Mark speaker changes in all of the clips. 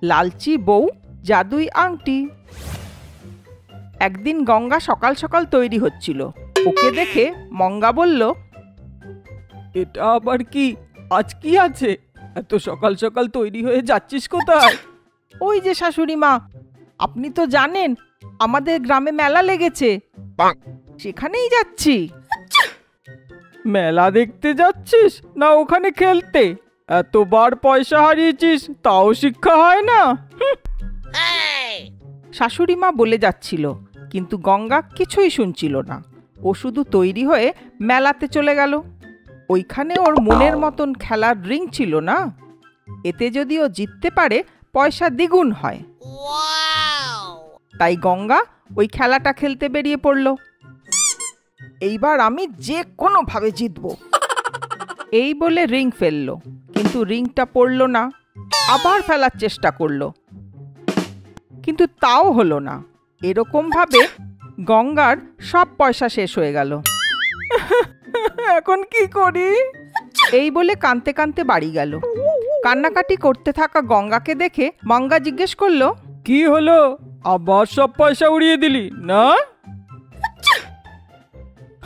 Speaker 1: লালচি বউ জাদুই আংটি। একদিন গঙ্গা সকাল সকাল তৈরি হচ্ছিল। ওকে দেখে মঙ্গা বলল,
Speaker 2: এটা আবার কি? আজ কি আছে? এত সকাল সকাল তৈরি হয়ে যাচ্ছিস কোথায়?
Speaker 1: ওই যে শাশুড়ি মা, আপনি তো জানেন আমাদের গ্রামে মেলা লেগেছে, সেখানেই যাচ্ছি।
Speaker 2: মেলা দেখতে যাচ্ছিস না ওখানে খেলতে? এতবার পয়সা হারিয়েছিস তাও শিক্ষা হয় না?
Speaker 1: শাশুড়ি মা বলে যাচ্ছিল, কিন্তু গঙ্গা কিছুই শুনছিল না। ও শুধু তৈরি হয়ে মেলাতে চলে গেল। ওইখানে ওর মনের মতন খেলার রিং ছিল না। এতে যদি ও জিততে পারে পয়সা দ্বিগুণ হয়। তাই গঙ্গা ওই খেলাটা খেলতে বেরিয়ে পড়ল। এইবার আমি যে কোনোভাবে জিতব, এই বলে রিং ফেললো, কিন্তু রিংটা পড়ল না। আবার ফেলার চেষ্টা করলো, কিন্তু তাও হলো না। এরকম ভাবে গঙ্গার সব পয়সা শেষ হয়ে গেল।
Speaker 2: এখন কি করি?
Speaker 1: এই বলে কাঁদতে কাঁদতে বাড়ি গেল। কান্নাকাটি করতে থাকা গঙ্গাকে দেখে মঙ্গা জিজ্ঞেস করলো,
Speaker 2: কি হলো? আবার সব পয়সা উড়িয়ে দিলি না?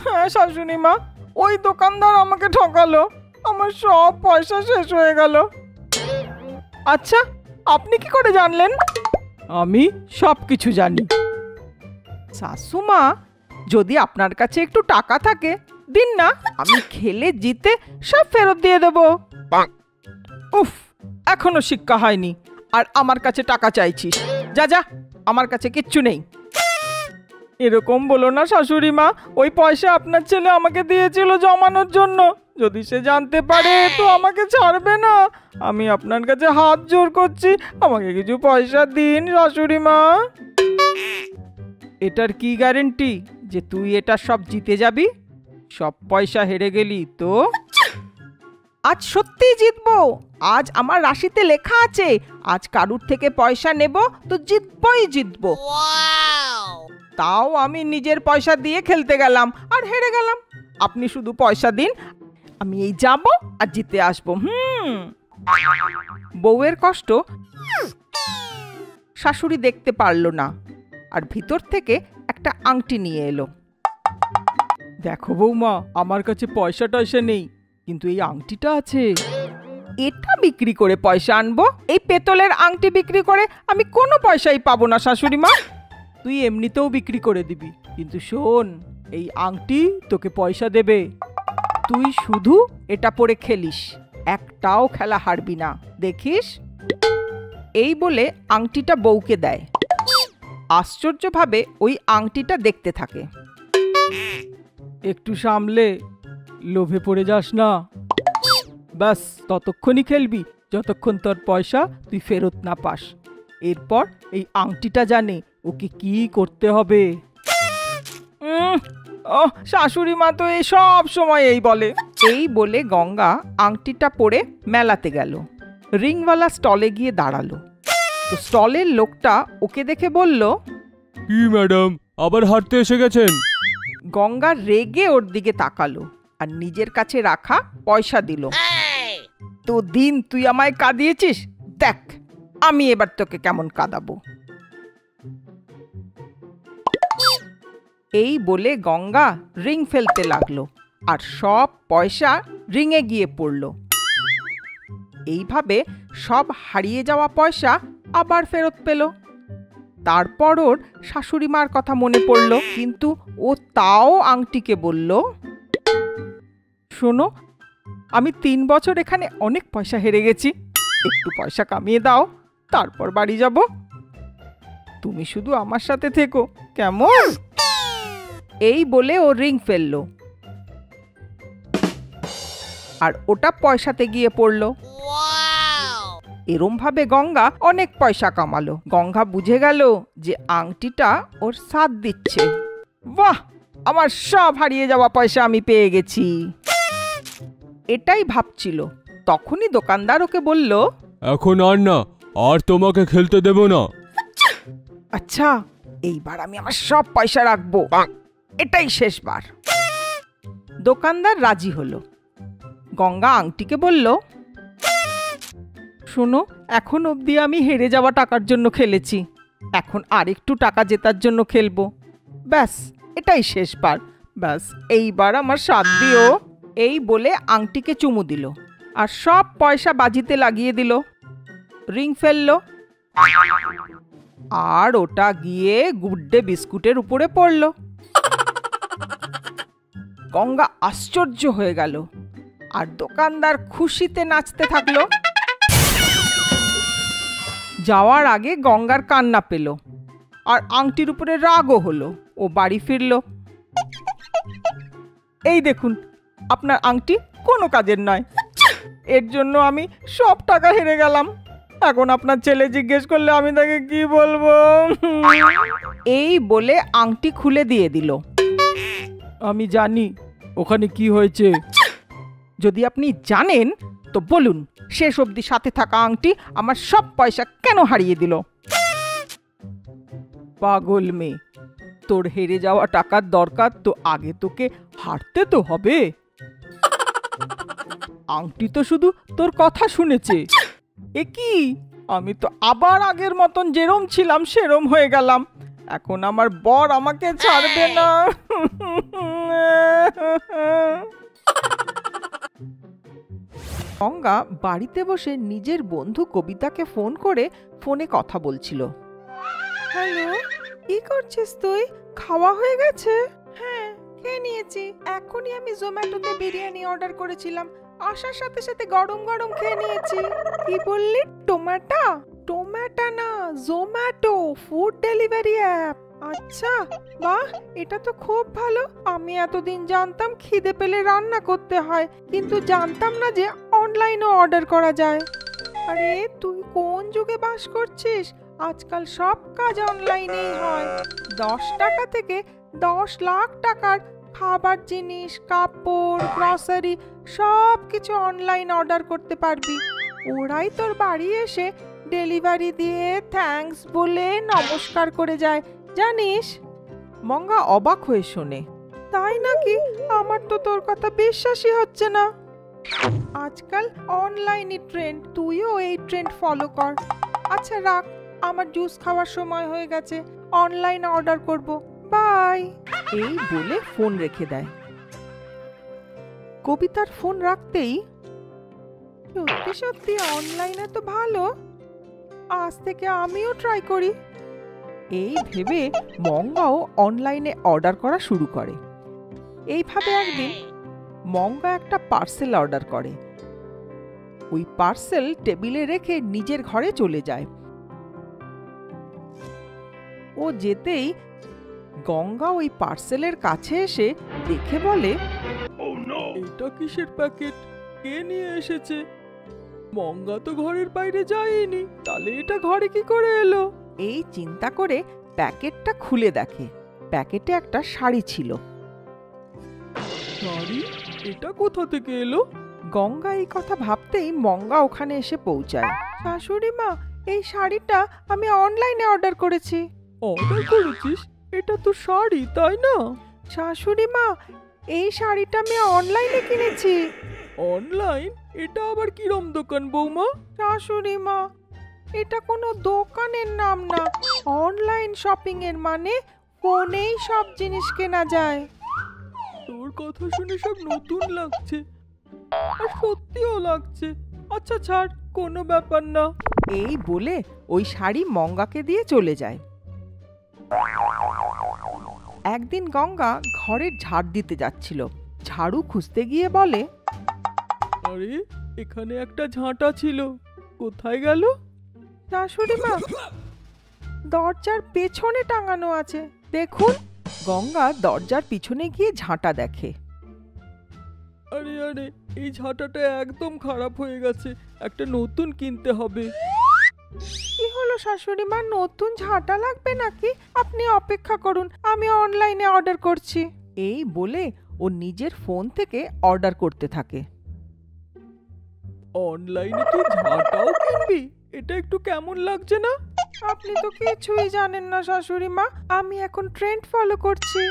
Speaker 1: হ্যাঁ শাশুড়ি মা, ওই দোকানদার আমাকে ঠকালো, আমার সব পয়সা শেষ হয়ে গেল। আচ্ছা, আপনি কি করে জানলেন?
Speaker 2: আমি সব কিছু জানি।
Speaker 1: শাশুমা, যদি আপনার কাছে একটু টাকা থাকে দিন না, আমি খেলে জিতে সব ফেরত দিয়ে দেব। উফ, এখনো শিক্ষা হয়নি আর আমার কাছে টাকা চাইছিস? যা যা, আমার কাছে কিচ্ছু নেই।
Speaker 2: এরকম বলো না শাশুড়ি মা, ওই পয়সা আপনার ছেলে আমাকে দিয়েছিল জমানোর জন্য। যদি সে জানতে পারে তো আমাকে ছাড়বে না। আমি আপনার কাছে হাত জোর করছি, আমাকে কিছু পয়সা দিন শাশুড়ি মা।
Speaker 1: এটার কি গ্যারেন্টি যে তুই এটা সব জিতে যাবি? সব পয়সা হেরে গেলি তো? আজ সত্যিই জিতবো। আজ আমার রাশিতে লেখা আছে, আজ কারুর থেকে পয়সা নেব তো জিতবই জিতবো। তাও আমি নিজের পয়সা দিয়ে খেলতে গেলাম আর হেরে গেলাম। আপনি শুধু পয়সা দিন, আমি এই যাব আর জিতে আসবো। বউয়ের কষ্ট শাশুড়ি দেখতে পারল না, আর ভিতর থেকে একটা আংটি নিয়ে এলো।
Speaker 2: দেখো বৌমা, আমার কাছে পয়সা টয়সা নেই, কিন্তু এই আংটিটা আছে।
Speaker 1: এটা বিক্রি করে পয়সা আনবো? এই পেতলের আংটি বিক্রি করে আমি কোনো পয়সাই পাবো না শাশুড়ি মা।
Speaker 2: তুই এমনিতেও বিক্রি করে দিবি, কিন্তু শোন, এই আংটি তোকে পয়সা দেবে।
Speaker 1: তুই শুধু এটা পরে খেলিস, একটাও খেলা হারবি না, দেখিস। এই বলে আংটিটা বউকে দেয়। আশ্চর্যভাবে ওই আংটিটা দেখতে থাকে।
Speaker 2: একটু সামলে, লোভে পড়ে যাস না। ব্যাস ততক্ষণই খেলবি যতক্ষণ তোর পয়সা তুই ফেরত না পাস। এরপর এই আংটিটা জানে ওকে কি করতে হবে।
Speaker 1: শাশুড়ি মা তো এই সব সময় এই বলে। এই বলে গঙ্গা আংটিটা পরে মেলাতে গেল। রিংওয়ালা স্টলে গিয়ে দাঁড়ালো। তো স্টলের লোকটা ওকে দেখে বলল,
Speaker 3: কি ম্যাডাম, আবার হাঁটতে এসে গেছেন?
Speaker 1: গঙ্গা রেগে ওর দিকে তাকালো আর নিজের কাছে রাখা পয়সা দিল। তো দিন তুই আমায় কাঁদিয়েছিস, দেখ আমি এবার তোকে কেমন কাঁদাবো। এই বলে গঙ্গা রিং ফেলতে লাগলো আর সব পয়সা রিংয়ে গিয়ে পড়ল। এইভাবে সব হারিয়ে যাওয়া পয়সা আবার ফেরত পেল। তারপর ওর শাশুড়ি মার কথা মনে পড়ল, কিন্তু ও তাও আংটিকে বলল, শোনো, আমি 3 বছর এখানে অনেক পয়সা হেরে গেছি, একটু পয়সা কামিয়ে দাও, তারপর বাড়ি যাব। তুমি শুধু আমার সাথে থেকো, কেমন? এই বলে ও রিং ফেললো আর ওটা পয়সাতে গিয়ে পড়লো। এরম ভাবে গঙ্গা অনেক পয়সা কামালো। গঙ্গা বুঝে গেল যে আংটিটা ওর সাথ দিচ্ছে। বাহ, আমার সব হারিয়ে যাওয়া পয়সা আমি পেয়ে গেছি। এটাই ভাবছিল, তখনই দোকানদার ওকে বলল,
Speaker 3: এখন আর না, আর তোমাকে খেলতে দেব না।
Speaker 1: আচ্ছা, এইবার আমি আমার সব পয়সা রাখবো, এটাই শেষবার। দোকানদার রাজি হলো। গঙ্গা আংটিকে বলল, শোনো, এখন অবধি আমি হেরে যাওয়া টাকার জন্য খেলেছি, এখন আরেকটু টাকা জেতার জন্য খেলবো। ব্যাস, এটাই শেষবার। ব্যাস, এইবার আমার সাথ দিও। এই বলে আংটিকে চুমু দিল আর সব পয়সা বাজিতে লাগিয়ে দিল। রিং ফেললো আর ওটা গিয়ে গুড্ডে বিস্কুটের উপরে পড়ল। গঙ্গা আশ্চর্য হয়ে গেল আর দোকানদার খুশিতে নাচতে থাকলো। যাওয়ার আগে গঙ্গার কান্না পেল আর আংটির উপরে রাগও হলো। ও বাড়ি ফিরল। এই দেখুন, আপনার আংটি কোনো কাজের নয়, এর জন্য আমি সব টাকা হেরে গেলাম। এখন আপনার ছেলে জিজ্ঞেস করলে আমি তাকে কি বলবো? এই বলে আংটি খুলে দিয়ে দিল।
Speaker 2: আমি জানি ওখানে কি হয়েছে।
Speaker 1: যদি আপনি জানেন তো বলুন, শেষ অবধি সাথে থাকা আংটি আমার সব পয়সা কেন হারিয়ে দিল? পাগল মেয়ে, তোর হেরে যাওয়া টাকার দরকার তো আগে তোকে হারতে তো হবে। আংটি তো শুধু তোর কথা শুনেছে। এ কি, আমি তো আবার আগের মতন যেরম ছিলাম সেরম হয়ে গেলাম। এখন আমার বর আমাকে ছাড়বে না। গঙ্গা বাড়িতে বসে নিজের বন্ধু কবিতাকে ফোন করে ফোনে কথা বলছিল। হ্যালো, কি করছিস তুই? খাওয়া হয়ে গেছে? হ্যাঁ, খেয়ে নিয়েছি। এখনই আমি জোম্যাটোতে বিরিয়ানি অর্ডার করেছিলাম, আসার সাথে সাথে গরম গরম খেয়ে নিয়েছি। কি বললি? টোমাটা? টোমাটা না, জোম্যাটো ফুড ডেলিভারি অ্যাপ। আচ্ছা, বাহ, এটা তো খুব ভালো। আমি এতদিন জানতাম খিদে পেলে রান্না করতে হয়, কিন্তু জানতাম না যে অনলাইনে অর্ডার করা যায়। আরে তুই কোন যুগে বাস করছিস? আজকাল সব কাজ অনলাইনেই হয়। 10 টাকা থেকে 10 লাখ টাকার খাবার জিনিস, কাপড়, গ্রসারি সব কিছু অনলাইন অর্ডার করতে পারবি। ওরাই তোর বাড়ি এসে ডেলিভারি দিয়ে থ্যাঙ্কস বলে নমস্কার করে যায়, জানিস? মঙ্গা অবাক হয়ে শোনে। তাই নাকি? আমার তো তোর কথা বিশ্বাসই হচ্ছে না। আজকাল অনলাইনে ট্রেন্ড, তুইও এই ট্রেন্ড ফলো কর। আচ্ছা রাখ, আমার জুস খাওয়ার সময় হয়ে গেছে, অনলাইন অর্ডার করব, বাই। এই বলে ফোন রেখে দেয়। কবিতার ফোন রাখতেই, সত্যি সত্যি অনলাইনে তো ভালো, আজ থেকে আমিও ট্রাই করি। এই ভেবে মঙ্গাও অনলাইনে অর্ডার করা শুরু করে। এইভাবে একদিন মঙ্গা একটা পার্সেল অর্ডার করে। ওই পার্সেল টেবিলে রেখে নিজের ঘরে চলে যায়। ও যেতেই গঙ্গা ওই পার্সেলের কাছে এসে দেখে বলে,
Speaker 2: এটা কিসের প্যাকেট? কে নিয়ে এসেছে? মঙ্গা তো ঘরের বাইরে যায়নি, তাহলে এটা ঘরে কি করে এলো?
Speaker 1: এই চিন্তা করে প্যাকেটটা খুলে দেখে প্যাকেটে একটা শাড়ি ছিল।
Speaker 2: শাড়ি? এটা কোথা থেকে এলো?
Speaker 1: গঙ্গা এই কথা ভাবতেই মঙ্গা ওখানে এসে পৌঁছায়। শাশুড়ি মা, এই শাড়িটা আমি অনলাইনে অর্ডার করেছি।
Speaker 2: অর্ডার করেছিস? এটা তো শাড়ি, তাই না?
Speaker 1: শাশুড়ি মা, এই শাড়িটা আমি অনলাইনে কিনেছি।
Speaker 2: অনলাইন? এটা আবার কিরম দোকান বৌমা?
Speaker 1: শাশুড়ি মা, এটা কোনো দোকানের নাম না, অনলাইন শপিং এর মানে ফোনেই সব জিনিস কেনা যায়।
Speaker 2: তোর কথা শুনে সব নতুন লাগছে, আর সত্যিও লাগছে। আচ্ছা ছাড়, কোনো ব্যাপার না।
Speaker 1: এই বলে ওই শাড়ি মঙ্গাকে দিয়ে চলে যায়। একদিন গঙ্গা ঘরের ঝাড় দিতে যাচ্ছিল, ঝাড়ু খুঁজতে গিয়ে বলে,
Speaker 2: আরে এখানে একটা ঝাঁটা ছিল, কোথায় গেল?
Speaker 1: শাশুড়ি মা, দরজার পেছনে টাঙানো আছে, দেখুন। গঙ্গা দরজার পিছনে গিয়ে ঝাঁটা দেখে।
Speaker 2: আরে আরে, এই ঝাঁটাটা একদম খারাপ হয়ে গেছে, একটা নতুন কিনতে হবে।
Speaker 1: কি হলো শাশুড়ি মা, নতুন ঝাঁটা লাগবে নাকি? আপনি অপেক্ষা করুন, আমি অনলাইনে অর্ডার করছি। এই বলে ও নিজের ফোন থেকে অর্ডার করতে থাকে।
Speaker 2: অনলাইনে তুই ঝাঁটাও কিনবি? এটা একটু কেমন লাগছে না?
Speaker 1: আপনি তো কিছুই জানেন না শাশুড়ি মা, আমি এখন ট্রেন্ড ফলো করছি।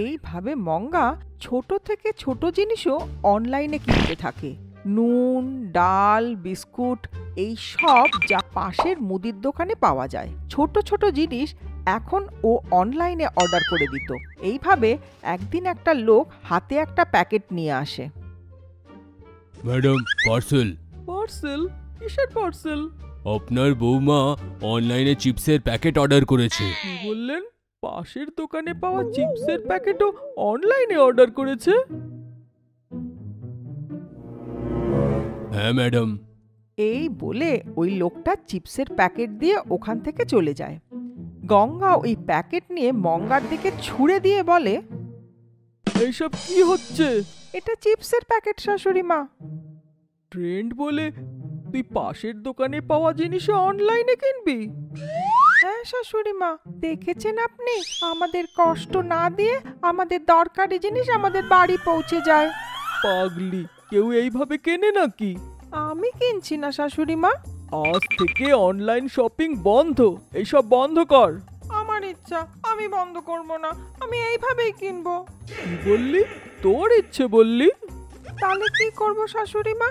Speaker 1: এইভাবে মঙ্গা ছোট থেকে ছোট জিনিসও অনলাইনে কিনতে থাকে। নুন, ডাল, বিস্কুট এই সব যা পাশের মুদির দোকানে পাওয়া যায়। ছোট ছোট জিনিস এখন ও অনলাইনে অর্ডার করে দিত। এইভাবে একদিন একটা লোক হাতে একটা প্যাকেট নিয়ে আসে।
Speaker 3: Madam, parcel.
Speaker 2: পার্সেল? কিসের পার্সেল?
Speaker 3: আপনার বৌমা অনলাইনে চিপসের প্যাকেট অর্ডার করেছে।
Speaker 2: কি বললেন? পাশের দোকানে পাওয়া চিপসের প্যাকেটও অনলাইনে অর্ডার করেছে?
Speaker 3: হ্যাঁ ম্যাডাম।
Speaker 1: এই বলে ওই লোকটা চিপসের প্যাকেট দিয়ে ওখান থেকে চলে যায়। গঙ্গা ওই প্যাকেট নিয়ে মঙ্গার দিকে ছুঁড়ে দিয়ে বলে,
Speaker 2: এইসব কি হচ্ছে?
Speaker 1: এটা চিপসের প্যাকেট শাশুড়ি মা।
Speaker 2: ট্রেন্ড বলে তুই পাশের দোকানে পাওয়া জিনিস অনলাইনে কিনবি?
Speaker 1: হ্যাঁ শাশুড়ি মা, দেখেছেন আপনি, আমাদের কষ্ট না দিয়ে আমাদের দরকারি জিনিস আমাদের বাড়ি পৌঁছে যায়।
Speaker 2: পাগলি, কেউ এইভাবে কেনে নাকি?
Speaker 1: আমি কিনছি না শাশুড়ি মা।
Speaker 2: আজ থেকে অনলাইন শপিং বন্ধ। এইসব বন্ধ কর।
Speaker 1: আমার ইচ্ছা, আমি বন্ধ করব না, আমি এইভাবেই কিনবো।
Speaker 2: কি বললি? তোর ইচ্ছে বললি?
Speaker 1: তাহলে কি করব শাশুড়ি মা?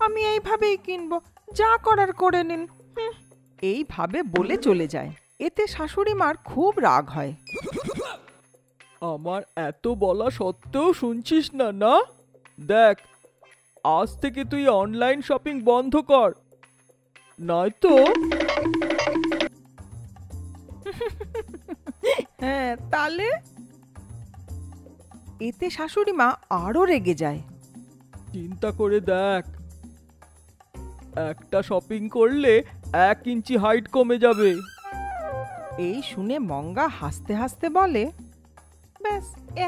Speaker 1: আমি এইভাবেই কিনবো, যা করার করে নিন। এইভাবে বলে চলে যায়। এতে শাশুড়ি মার খুব রাগ হয়।
Speaker 2: আমার এত বলা সত্ত্বেও শুনছিস না? না দেখ, আজ থেকে তুই অনলাইন শপিং বন্ধ কর, নয়তো।
Speaker 1: হ্যাঁ, তাহলে? এতে শাশুড়ি মা আরো রেগে যায়।
Speaker 2: চিন্তা করে দেখ, একটা শপিং করলে 1 ইঞ্চি হাইট কমে যাবে।
Speaker 1: এই শুনে মঙ্গা হাসতে হাসতে বলে, ব্যাস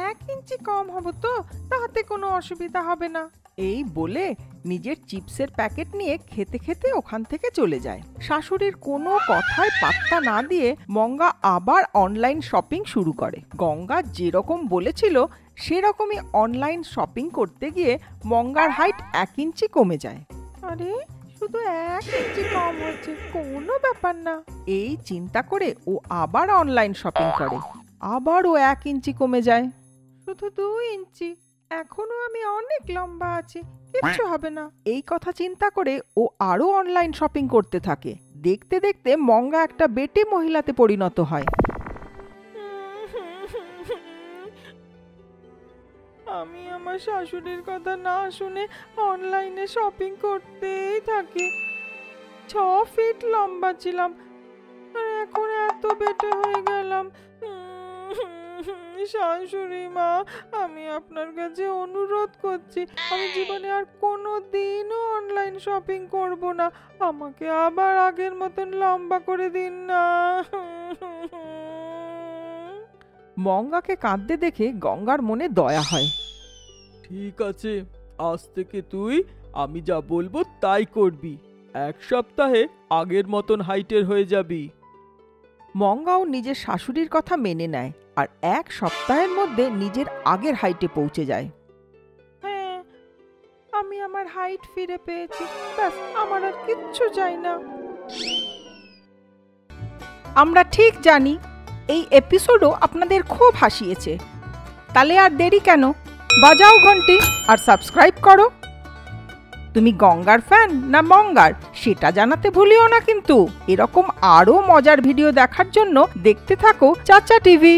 Speaker 1: 1 ইঞ্চি কম হব তো, তাতে কোনো অসুবিধা হবে না। এই বলে নিজের চিপসের প্যাকেট নিয়ে খেতে খেতে ওখান থেকে চলে যায়। শাশুড়ির কোনো কথায় পাত্তা না দিয়ে মঙ্গা আবার অনলাইন শপিং শুরু করে। গঙ্গা যেরকম বলেছিল সেরকমই অনলাইন শপিং করতে গিয়ে মঙ্গার হাইট 1 ইঞ্চি কমে যায়। আরে, শুধু 1 ইঞ্চি কম হচ্ছে, কোনো ব্যাপার না। এই চিন্তা করে ও আবার অনলাইন শপিং করে। আবারও 1 ইঞ্চি কমে যায়। শুধু 2 ইঞ্চি, এখনো আমি অনেক লম্বা আছি, কিচ্ছু হবে না। এই কথা চিন্তা করে ও আরো অনলাইন শপিং করতে থাকে। দেখতে দেখতে মঙ্গা একটা বেটে মহিলাতে পরিণত হয়। আমি আমার শাশুড়ির কথা না শুনে অনলাইনে শপিং করতেই থাকি। 6 ফিট লম্বা ছিলাম, আর এখন এত বেটে হয়ে গেলাম। শাশুড়ি মা, আমি আপনার কাছে অনুরোধ করছি, আমি জীবনে আর কোনো দিনও অনলাইন শপিং করব না। আমাকে আবার আগের মতন লম্বা করে দিন না। মঙ্গাকে কাঁদতে দেখে গঙ্গার মনে দয়া হয়।
Speaker 2: ঠিক আছে, আজ থেকে তুই আমি যা বলবো তাই করবি। 1 সপ্তাহে আগের মতন হাইটের হয়ে যাবি।
Speaker 1: মঙ্গাও নিজের শাশুড়ির কথা মেনে নেয় আর 1 সপ্তাহের মধ্যে নিজের আগের হাইটে পৌঁছে যায়। হ্যাঁ, আমি আমার হাইট ফিরে পেয়েছি, ব্যাস আমার আর কিচ্ছু চাই না। আমরা ঠিক জানি এই এপিসোডও আপনাদের খুব হাসিয়েছে। তাহলে আর দেরি কেন, বাজাও ঘন্টি আর সাবস্ক্রাইব করো। তুমি গঙ্গার ফ্যান না মঙ্গার সেটা জানাতে ভুলিও না কিন্তু। এরকম আরো মজার ভিডিও দেখার জন্য দেখতে থাকো চাচা টিভি।